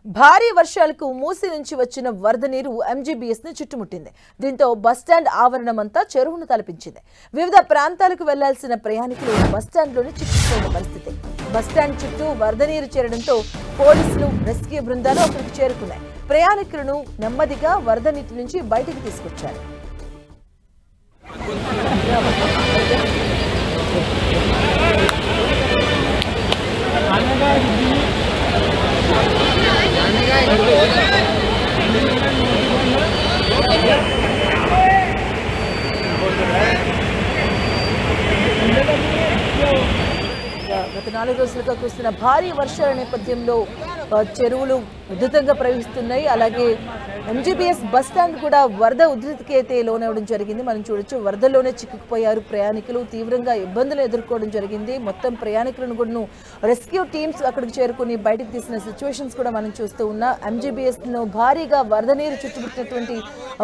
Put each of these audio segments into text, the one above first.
భారీ వర్షాలకు మూసి నుంచి వచ్చిన వరద నీరు ఎంజీబీఎస్ ని చుట్టుముట్టింది. దీంతో బస్టాండ్ ఆవరణమంతా చెరువును తలపించింది. వివిధ ప్రాంతాలకు వెళ్లాల్సిన ప్రయాణికులు బస్టాండ్లోనే చిక్కుకుపోయిన పరిస్థితి. బస్టాండ్ చుట్టూ వరద నీరు చేరడంతో పోలీసులు, రెస్క్యూ బృందాలు అక్కడికి చేరుకున్నాయి. ప్రయాణికులను నెమ్మదిగా వరద నీటి నుంచి బయటికి తీసుకొచ్చారు. గత 4 రోజులుగా కురుస్తున్న భారీ వర్షాల నేపథ్యంలో చెరువులు ఉధృతంగా ప్రవహిస్తున్నాయి. అలాగే ఎంజీబీఎస్ బస్టాండ్ కూడా వరద ఉధృతికి అయితే లోనవడం జరిగింది. మనం చూడొచ్చు, వరదలోనే చిక్కుకుపోయారు ప్రయాణికులు. తీవ్రంగా ఇబ్బందులు ఎదుర్కోవడం జరిగింది. మొత్తం ప్రయాణికులను కూడా రెస్క్యూ టీమ్స్ అక్కడికి చేరుకుని బయటకు తీసిన సిచ్యువేషన్స్ కూడా మనం చూస్తూ ఉన్నాం. ఎంజీబీఎస్ ను భారీగా వరద నీరు చుట్టుముట్టినటువంటి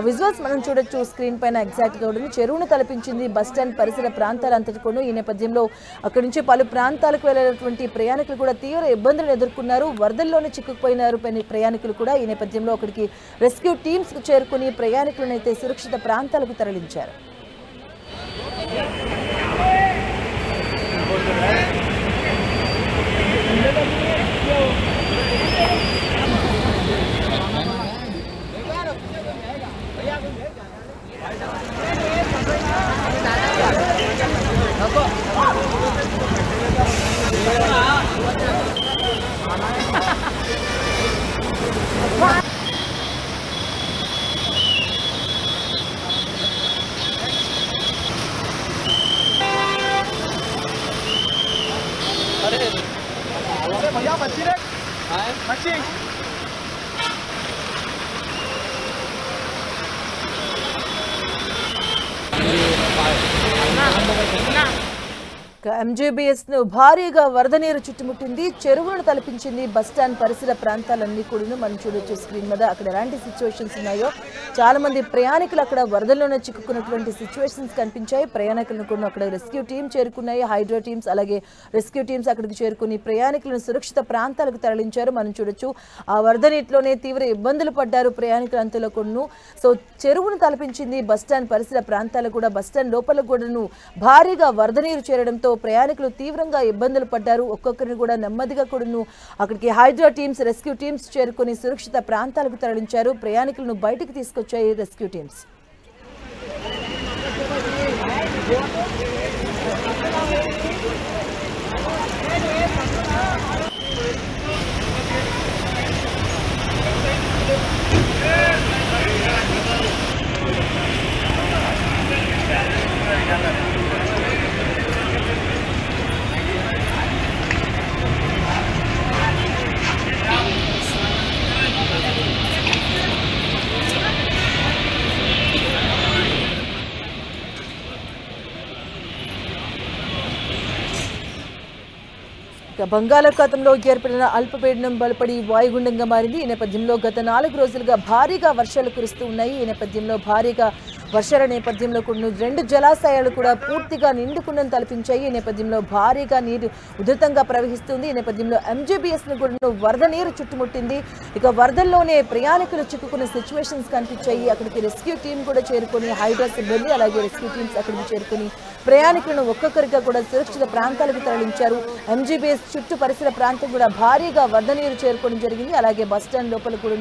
విజువల్స్ మనం చూడొచ్చు స్క్రీన్ పైన. ఎగ్జాక్ట్ గా చెరువును తలపించింది బస్టాండ్ పరిసర ప్రాంతాలంతటి కూడా. ఈ నేపథ్యంలో అక్కడి నుంచి పలు ప్రాంతాలకు వెళ్లేటువంటి ప్రయాణికులు కూడా తీవ్ర ఇబ్బందులు ఎదుర్కొన్నారు. వరదల్లోనే చిక్కుకుపోయినారు ప్రయాణికులు కూడా. ఈ నేపథ్యంలో అక్కడికి రెస్క్యూ టీమ్స్ చేరుకుని ప్రయాణికులను అయితే సురక్షిత ప్రాంతాలకు తరలించారు. भैया मच्छी रे मच्छी ఎంజీబీఎస్ ను భారీగా వరద నీరు చుట్టుముట్టింది. చెరువులను తలపించింది బస్టాండ్ పరిసర ప్రాంతాలన్నీ కూడా మనం చూడొచ్చు స్క్రీన్ మీద. అక్కడ ఎలాంటి సిచ్యువేషన్స్ ఉన్నాయో, చాలా మంది ప్రయాణికులు అక్కడ వరదల్లోనే చిక్కుకున్నటువంటి సిచ్యువేషన్స్ కనిపించాయి. ప్రయాణికులను కూడా అక్కడ రెస్క్యూ టీం చేరుకున్నాయి. హైడ్రో టీమ్స్ అలాగే రెస్క్యూ టీమ్స్ అక్కడికి చేరుకుని ప్రయాణికులను సురక్షిత ప్రాంతాలకు తరలించారు. మనం చూడొచ్చు, ఆ వరద నీటిలోనే తీవ్ర ఇబ్బందులు పడ్డారు ప్రయాణికులంతలో కూడా. సో చెరువును తలపించింది బస్టాండ్ పరిసర ప్రాంతాలు కూడా. బస్టాండ్ లోపల కూడాను భారీగా వరద నీరు చేరడంతో ప్రయాణికులు తీవ్రంగా ఇబ్బందులు పడ్డారు. ఒక్కొక్కరిని కూడా నెమ్మదిగా కూడాను అక్కడికి హైడ్రో టీమ్స్, రెస్క్యూ టీమ్స్ చేరుకుని సురక్షిత ప్రాంతాలకు తరలించారు. ప్రయాణికులను బయటికి తీసుకొచ్చాయి రెస్క్యూ టీమ్స్. బంగాళాఖాతంలో ఏర్పడిన అల్పపీడనం బలపడి వాయుగుండంగా మారింది. ఈ నేపథ్యంలో గత 4 రోజులుగా భారీగా వర్షాలు కురుస్తూ ఉన్నాయి. ఈ నేపథ్యంలో భారీగా వర్షాల నేపథ్యంలో కొన్ని 2 జలాశయాలు కూడా పూర్తిగా నిండుకుండను తలపించాయి. ఈ నేపథ్యంలో భారీగా నీరు ఉధృతంగా ప్రవహిస్తుంది. ఈ నేపథ్యంలో ఎంజీబీఎస్ ను కూడా వరద నీరు చుట్టుముట్టింది. ఇక వరదల్లోనే ప్రయాణికులు చిక్కుకున్న సిచ్యువేషన్స్ కనిపించాయి. అక్కడికి రెస్క్యూ టీం కూడా చేరుకుని, హైడ్రా సిబ్బంది అలాగే రెస్క్యూ టీమ్స్ అక్కడికి చేరుకుని ప్రయాణికులను ఒక్కొక్కరిగా కూడా సురక్షిత ప్రాంతాలకు తరలించారు. ఎంజీబీఎస్ చుట్టూ పరిసర ప్రాంతం కూడా భారీగా వరద నీరు చేరుకోవడం జరిగింది. అలాగే బస్టాండ్ లోపల కూడా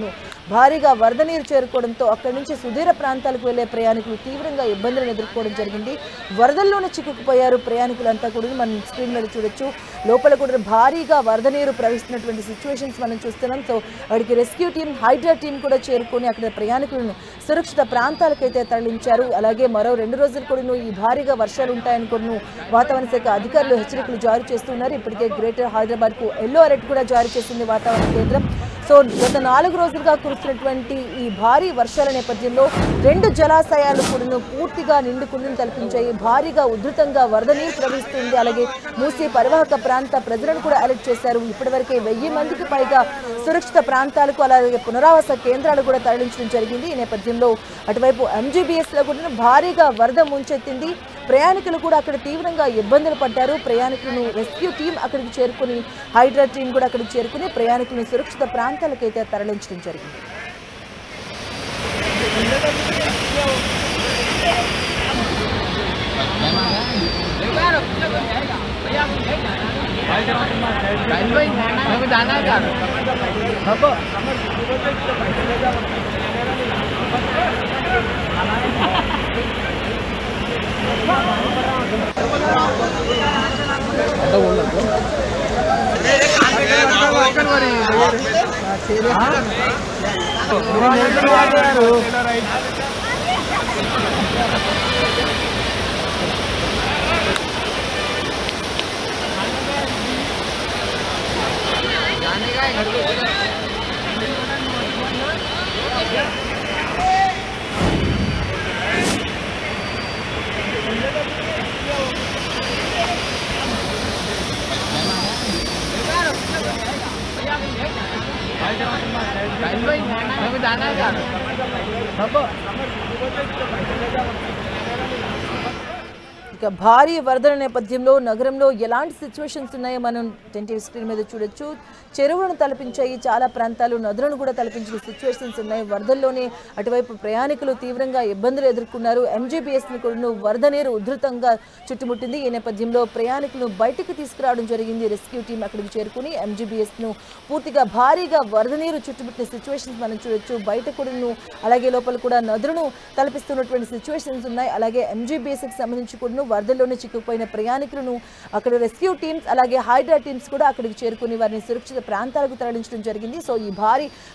భారీగా వరద నీరు చేరుకోవడంతో అక్కడి నుంచి సుదూర ప్రాంతాలకు వెళ్లే ప్రయాణికులు తీవ్రంగా ఇబ్బందులను ఎదుర్కోవడం జరిగింది. వరదల్లోనే చిక్కుకుపోయారు ప్రయాణికులంతా కూడా. మనం స్క్రీన్ మీద చూడొచ్చు, లోపల కూడా భారీగా వరద నీరు ప్రవహిస్తున్నటువంటి సిచ్యువేషన్స్ మనం చూస్తున్నాం. సో అక్కడికి రెస్క్యూ టీం, హైడ్రా టీం కూడా చేరుకొని అక్కడ ప్రయాణికులను సురక్షిత ప్రాంతాలకైతే తరలించారు. అలాగే మరో 2 రోజులు కూడా ఈ భారీగా వర్షాలు ఉంటాయని కూడా వాతావరణ శాఖ అధికారులు హెచ్చరికలు జారీ చేస్తున్నారు. ఇప్పటికే గ్రేటర్ హైదరాబాద్ కు ఎల్లో అలర్ట్ కూడా జారీ చేసింది వాతావరణ కేంద్రం. సో గత 4 రోజులుగా కురుస్తున్నటువంటి ఈ భారీ వర్షాల నేపథ్యంలో 2 జలాశయాలు కూడా పూర్తిగా నిండుకుండను తలపించాయి. భారీగా ఉధృతంగా వరద నీరు ప్రవహిస్తుంది. అలాగే మూసీ పరివాహక ప్రాంత ప్రజలను కూడా అలర్ట్ చేశారు. ఇప్పటివరకే 1000 మందికి పైగా సురక్షిత ప్రాంతాలకు అలాగే పునరావాస కేంద్రాలు కూడా తరలించడం జరిగింది. ఈ నేపథ్యంలో అటువైపు ఎంజీబీఎస్ లో కూడా భారీగా వరద ముంచెత్తింది. ప్రయాణికులు కూడా అక్కడ తీవ్రంగా ఇబ్బందులు పడ్డారు. ప్రయాణికులను రెస్క్యూ టీం అక్కడికి చేరుకుని హైడ్రా టీం కూడా అక్కడికి చేరుకుని ప్రయాణికులను సురక్షిత ప్రాంతాలకైతే తరలించడం జరిగింది. ఇక భారీ వరదల నేపథ్యంలో నగరంలో ఎలాంటి సిచ్యువేషన్స్ ఉన్నాయో మనం టీవీ స్క్రీన్ మీద చూడొచ్చు. చెరువులను తలపించాయి, చాలా ప్రాంతాలు నదులను కూడా తలపించిన సిచ్యువేషన్స్ ఉన్నాయి. వరదల్లోనే అటువైపు ప్రయాణికులు తీవ్రంగా ఇబ్బందులు ఎదుర్కొన్నారు. ఎంజీబీఎస్ని కూడా వరద నీరు ఉధృతంగా చుట్టుముట్టింది. ఈ నేపథ్యంలో ప్రయాణికులను బయటకు తీసుకురావడం జరిగింది. రెస్క్యూ టీం అక్కడికి చేరుకుని ఎంజీబీఎస్ను పూర్తిగా భారీగా వరద నీరు చుట్టుముట్టిన సిచ్యువేషన్స్ మనం చూడొచ్చు. బయట కూడాను అలాగే లోపల కూడా నదులను తలపిస్తున్నటువంటి సిచ్యువేషన్స్ ఉన్నాయి. అలాగే ఎంజీబీఎస్కి సంబంధించి కూడా వరదల్లోనే చిక్కుపోయిన ప్రయాణికులను అక్కడ రెస్క్యూ టీమ్స్ అలాగే హైడ్రా టీమ్స్ కూడా అక్కడికి చేరుకుని వారిని సురక్షిత ప్రాంతాలకు తరలించడం జరిగింది. సో ఈ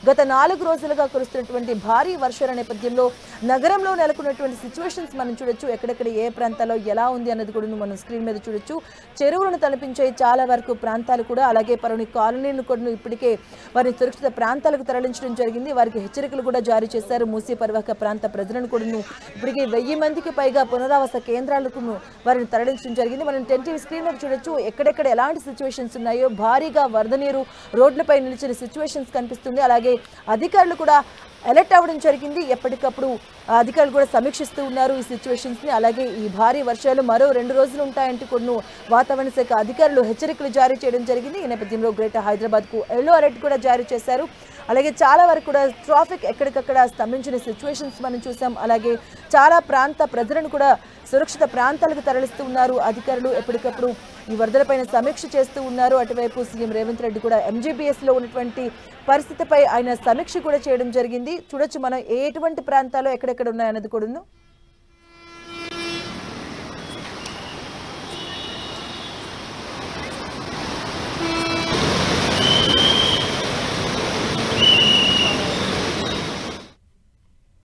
గత 4 రోజులుగా కురుస్తున్నటువంటి భారీ వర్షాల నేపథ్యంలో నగరంలో నెలకొన్నటువంటి సిచ్యువేషన్స్ మనం చూడొచ్చు. ఎక్కడెక్కడ ఏ ప్రాంతాల్లో ఎలా ఉంది అన్నది కూడా మనం స్క్రీన్ మీద చూడొచ్చు. చెరువులను తలపించే చాలా వరకు ప్రాంతాలు కూడా అలాగే పరుని కాలనీలను కూడా ఇప్పటికే వారిని సురక్షిత ప్రాంతాలకు తరలించడం జరిగింది. వారికి హెచ్చరికలు కూడా జారీ చేశారు. మూసీ పరివాహక ప్రాంత ప్రజలను కూడా ఇప్పటికే 1000 మందికి పైగా పునరావాస కేంద్రాలకు వారిని తరలించడం జరిగింది. మనం టీవీ స్క్రీన్ మీద చూడొచ్చు ఎక్కడెక్కడ ఎలాంటి సిచ్యువేషన్స్ ఉన్నాయో. భారీగా వరద నీరు రోడ్లపై నిలిచిన సిచ్యువేషన్స్ కనిపిస్తుంది. అలాగే అధికారులు కూడా అలర్ట్ అవ్వడం జరిగింది. ఎప్పటికప్పుడు అధికారులు కూడా సమీక్షిస్తూ ఉన్నారు ఈ సిచ్యువేషన్స్ని. అలాగే ఈ భారీ వర్షాలు మరో 2 రోజులు ఉంటాయంటూ కొన్ని వాతావరణ శాఖ అధికారులు హెచ్చరికలు జారీ చేయడం జరిగింది. ఈ నేపథ్యంలో గ్రేటర్ హైదరాబాద్కు ఎల్లో అలర్ట్ కూడా జారీ చేశారు. అలాగే చాలా వరకు కూడా ట్రాఫిక్ ఎక్కడికక్కడ స్తంభించిన సిచ్యువేషన్స్ మనం చూసాం. అలాగే చాలా ప్రాంత ప్రజలను కూడా సురక్షిత ప్రాంతాలకు తరలిస్తూ ఉన్నారు అధికారులు. ఎప్పటికప్పుడు ఈ వరదలపైన సమీక్ష చేస్తూ ఉన్నారు. అటువైపు సీఎం రేవంత్ రెడ్డి కూడా ఎంజీబీఎస్లో ఉన్నటువంటి పరిస్థితిపై ఆయన సమీక్ష కూడా చేయడం జరిగింది. చూడొచ్చు మనం ఎటువంటి ప్రాంతాల్లో ఎక్కడెక్కడ ఉన్నాయన్నది కూడా